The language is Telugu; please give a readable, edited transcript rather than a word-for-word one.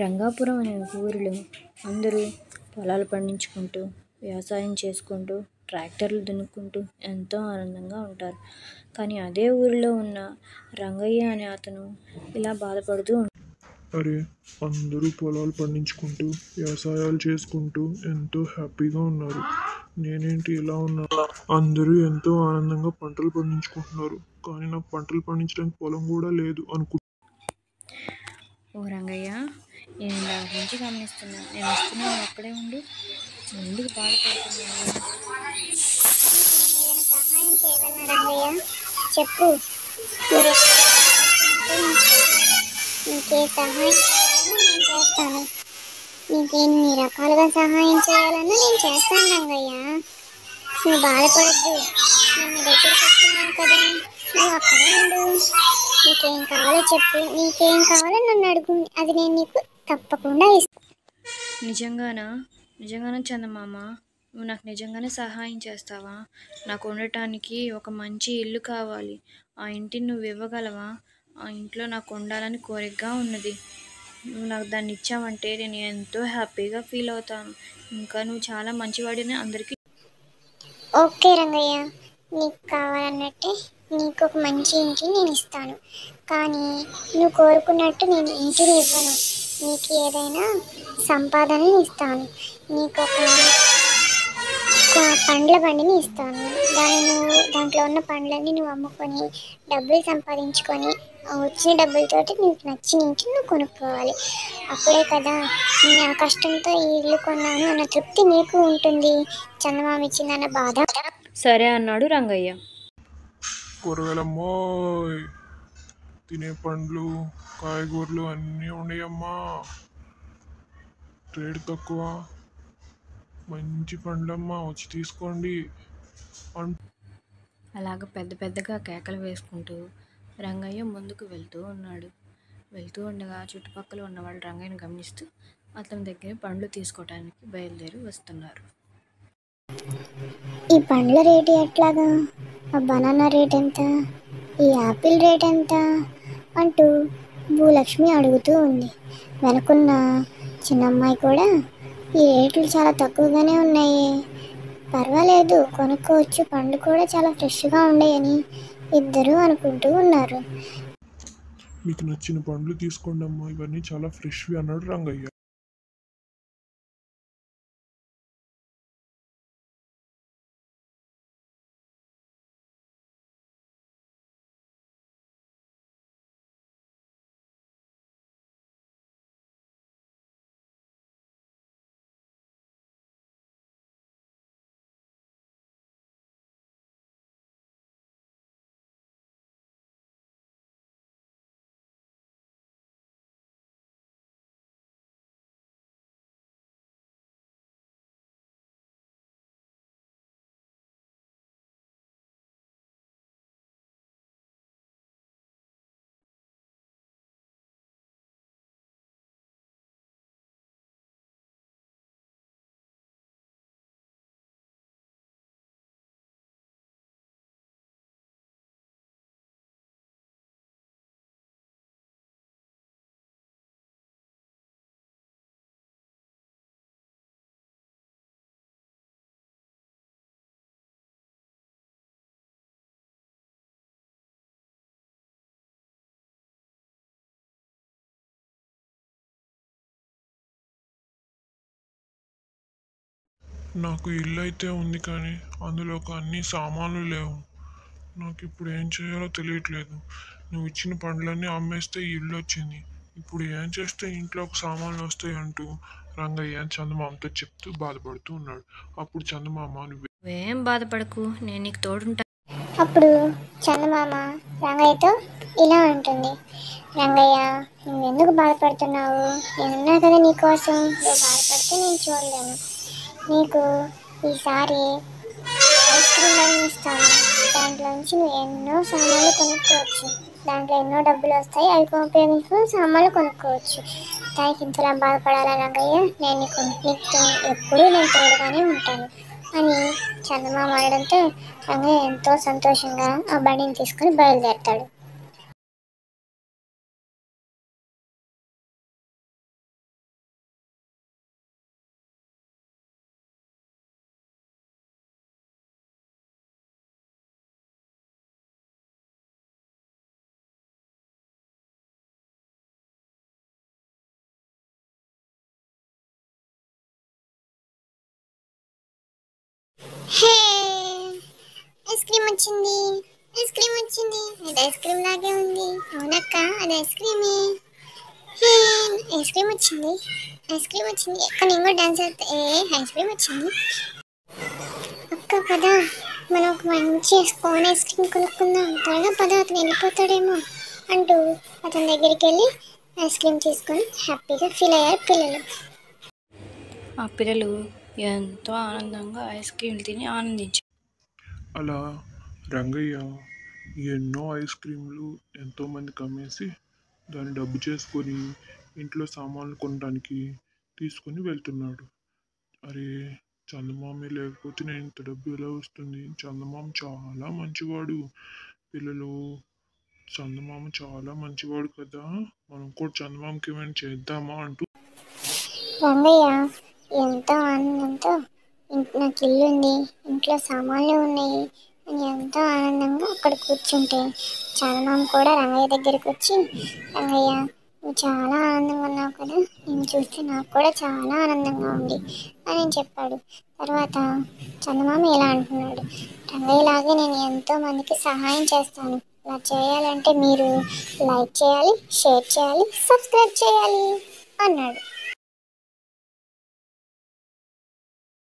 రంగాపురం అనే ఒక ఊరిలో అందరూ పొలాలు పండించుకుంటూ, వ్యవసాయం చేసుకుంటూ, ట్రాక్టర్లు దున్నుకుంటూ ఎంతో ఆనందంగా ఉంటారు. కానీ అదే ఊరిలో ఉన్న రంగయ్య అనే అతను ఇలా బాధపడుతూ అరే, అందరూ పొలాలు పండించుకుంటూ వ్యవసాయాలు చేసుకుంటూ ఎంతో హ్యాపీగా ఉన్నారు. నేనేంటి ఇలా ఉన్నా? అందరూ ఎంతో ఆనందంగా పంటలు పండించుకుంటున్నారు. కానీ నాకు పంటలు పండించడానికి పొలం కూడా లేదు ఓ రంగయ్య, నేను ఇందాక నుంచి గమనిస్తున్నా. నేను వస్తున్నా, నువ్వు అక్కడే ఉండు. నువ్వు ఎందుకు బాధపడుతున్నావు? సహాయం చేయగలను రంగయ్య, చెప్పు. నీకే సహాయం చేయాలన్నా నేను చేస్తాను. నీకు ఎన్ని రకాలుగా సహాయం చేయాలన్నా నేను చేస్తాను రంగయ్య. నువ్వు బాధపడద్దు. నేను దగ్గరికి వస్తున్నాను కదా, నువ్వు అక్కడే ఉండు. నీకేం కావాలో చెప్పు. నీకేం కావాలో నన్ను అడుగు, అది నేను నీకు తప్పకుండా ఇస్తాను. నిజంగానా? నిజంగానే చందమామ, నువ్వు నాకు నిజంగానే సహాయం చేస్తావా? నాకు ఉండటానికి ఒక మంచి ఇల్లు కావాలి. ఆ ఇంటిని నువ్వు ఇవ్వగలవా? ఆ ఇంట్లో నాకు ఉండాలని కోరికగా ఉన్నది. నువ్వు నాకు దాన్ని ఇచ్చావంటే నేను ఎంతో హ్యాపీగా ఫీల్ అవుతాను. ఇంకా నువ్వు చాలా మంచివాడిని అందరికీ. ఓకే రంగయ్య, నీకు కావాలన్నట్టే నీకు ఒక మంచి ఇంటిని నేను ఇస్తాను. కానీ నువ్వు కోరుకున్నట్టు నేను ఇంటిని ఇవ్వను. నీకు ఏదైనా సంపాదనని ఇస్తాను. నీకు ఒక పండ్ల బండిని ఇస్తాను. దాంట్లో ఉన్న పండ్లన్నీ నువ్వు అమ్ముకొని డబ్బులు సంపాదించుకొని వచ్చిన డబ్బులతోటి నీకు నచ్చిన ఇంటిని నువ్వు కొనుక్కోవాలి. అప్పుడే కదా నా కష్టంతో ఈ ఇల్లు కొన్నాను అన్న తృప్తి నీకు ఉంటుంది. చందమామ ఇచ్చిందన్న బాధ. సరే అన్నాడు రంగయ్య. కూరగాయలమ్మాయ్, తినే పండ్లు కాయగూరలు అన్నీ ఉన్నాయమ్మా. రేటు తక్కువ, మంచి పండ్లమ్మా, వచ్చి తీసుకోండి అలాగ పెద్ద పెద్దగా కేకలు వేసుకుంటూ రంగయ్య ముందుకు వెళ్తూ ఉన్నాడు. వెళ్తూ ఉండగా చుట్టుపక్కల ఉన్నవాళ్ళు రంగయ్యను గమనిస్తూ అతని దగ్గర పండ్లు తీసుకోవడానికి బయలుదేరి వస్తున్నారు. ఈ పండ్ల రేటు ఎట్లాగా? ఆ బనానా రేట్ ఎంత? ఈ యాపిల్ రేట్ ఎంత అంటూ భూలక్ష్మి అడుగుతూ ఉంది. వెనుకున్న చిన్నమ్మాయి కూడా ఈ రేట్లు చాలా తక్కువగానే ఉన్నాయి, పర్వాలేదు కొనుక్కోవచ్చు, పండ్లు కూడా చాలా ఫ్రెష్గా ఉన్నాయని ఇద్దరు అనుకుంటూ ఉన్నారు. మీకు నచ్చిన పండ్లు తీసుకోండి అమ్మా, ఇవన్నీ చాలా ఫ్రెష్వి అన్నాడు రంగయ్య. నాకు ఇల్లు అయితే ఉంది, కానీ అందులో అన్ని సామాన్లు లేవు. నాకు ఇప్పుడు ఏం చేయాలో తెలియట్లేదు. నువ్వు ఇచ్చిన పండ్లన్నీ అమ్మేస్తే ఈ ఇల్లు వచ్చింది. ఇప్పుడు ఏం చేస్తే ఇంట్లోకి సామాన్లు వస్తాయి అంటూ రంగయ్య చందమామతో చెప్తూ బాధపడుతూ ఉన్నాడు. అప్పుడు చందమామ, నువ్వేం బాధపడకు, నేను నీకు తోడుంటా. అప్పుడు చందమామ రంగయ్యతో ఇలా ఉంటుంది. రంగయ్య, నువ్వు ఎందుకు బాధపడుతున్నావు? నేనున్నా కదా నీకోసం. నువ్వు బాధపడితే నేను చూడలేను. నీకు ఈసారి ఐస్ క్రీమ్ బండి ఇస్తాను. దాంట్లో నుంచి నువ్వు ఎన్నో సామాన్లు కొనుక్కోవచ్చు. దాంట్లో ఎన్నో డబ్బులు వస్తాయి, అవి ఉపయోగించుకుని సామాన్లు కొనుక్కోవచ్చు. దానికి ఇంతలా బాధపడాలా రంగయ్య? నేను నీకు ఎప్పుడూ నేను తోడుగానే ఉంటాను అని చందమామ అనడంతో రంగయ్య ఎంతో సంతోషంగా ఆ బండిని తీసుకుని బయలుదేరతాడు. హే, ఐస్ క్రీమ్ వచ్చింది. ఐస్ క్రీమ్ వచ్చింది. ఇది ఐస్ క్రీమ్ లాగే ఉంది. అవునక్క, అది ఐస్ క్రీమే. హే, ఐస్ క్రీమ్ వచ్చింది. ఐస్ క్రీమ్ వచ్చింది. అక్క నేను కూడా డాన్స్ చేస్తే ఐస్ క్రీమ్ వచ్చింది. అక్క పద, మనం ఒక మంచి కోన్ ఐస్ క్రీమ్ కొనుక్కుందాం. త్వరగా పద, అతను వెళ్ళిపోతాడేమో అంటూ అతని దగ్గరికి వెళ్ళి ఐస్ క్రీమ్ తీసుకొని హ్యాపీగా ఫీల్ అయ్యారు పిల్లలు. ఆ పిల్లలు ఎంతో ఆనందంగా ఐస్ క్రీమ్ తిని ఆనందించారు. అలా రంగయ్య ఎన్నో ఐస్ క్రీంలు ఎంతోమందికి అమ్మేసి దాన్ని డబ్బు చేసుకొని ఇంట్లో సామాన్లు కొనడానికి తీసుకొని వెళ్తున్నాడు. అరే, చందమామే లేకపోతే నేను ఇంత డబ్బు ఎలా వస్తుంది? చందమామ చాలా మంచివాడు. పిల్లలు, చందమామ చాలా మంచివాడు కదా, మనం కూడా చందమామకి ఏమైనా చేద్దామా అంటూ రంగయ్య ఎంతో ఆనందంతో నాకు ఇల్లు ఉంది, ఇంట్లో సామాన్లు ఉన్నాయి అని ఎంతో ఆనందంగా అక్కడ కూర్చుంటే చందమామ కూడా రంగయ్య దగ్గరికి వచ్చి, రంగయ్య నువ్వు చాలా ఆనందంగా ఉన్నావు కదా, నేను చూస్తే నాకు కూడా చాలా ఆనందంగా ఉంది అని చెప్పాడు. తర్వాత చందమామ ఇలా అంటున్నాడు, రంగయ్యలాగే నేను ఎంతో మందికి సహాయం చేస్తాను. ఇలా చేయాలంటే మీరు లైక్ చేయాలి, షేర్ చేయాలి, సబ్స్క్రైబ్ చేయాలి అన్నాడు.